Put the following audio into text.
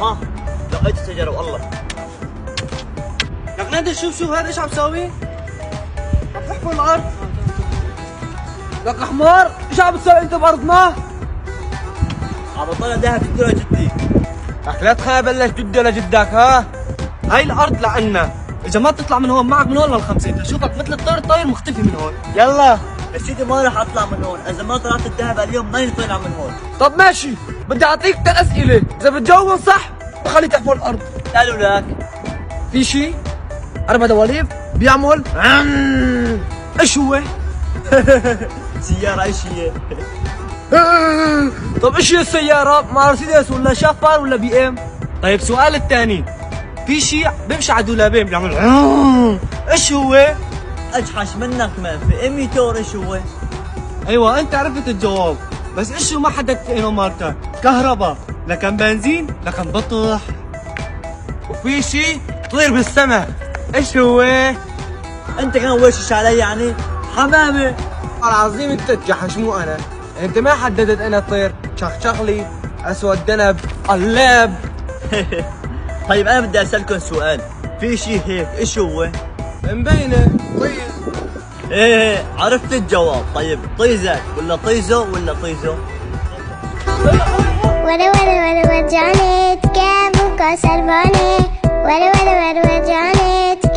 ها لقيت السيارة والله. لك نادر شوف هذا ايش عم تساوي؟ عم تحفر الارض. لك حمار ايش عم تساوي انت بارضنا؟ عم بطلع ذهب جدي لجدي. لك لا تخاف بلش جدي لجدك ها؟ هاي الارض لعنا، اذا ما تطلع من هون معك من هون للخمسة، انت شوفك مثل الطير مختفي من هون. يلا يا سيدي ما راح اطلع من هون، اذا ما طلعت الذهب اليوم ماني طالع من هون. طب ماشي، بدي اعطيك 3 اسئلة، اذا بتجاوب صح بخلي تحفر الارض. قالوا لك في شيء 4 دواليب بيعمل ايش هو؟ سيارة ايش هي؟ طب ايش هي السيارة؟ مرسيدس ولا شافر ولا بي ام؟ طيب السؤال الثاني، في شيء بيمشي على دولابين بيعمل ايش هو؟ اجحش منك مان، في امي تور ايش هو؟ ايوه انت عرفت الجواب، بس ايش هو ما حددت انه ماركة، كهرباء، لكن بنزين، لكن بطح. وفي شيء طير بالسماء، ايش هو؟ انت كان وشش علي يعني؟ حمامة. العظيم انت تجحش مو انا، انت ما حددت انا طير، شخشخلي، اسود دنب، قلاب. طيب انا بدي اسالكم سؤال، في شيء هيك ايش هو؟ مبينة طير. ايه عرفت الجواب. طيب طيزك ولا طيزو ولا طيزو؟ ور جانت كابو كسر بانه ور جانت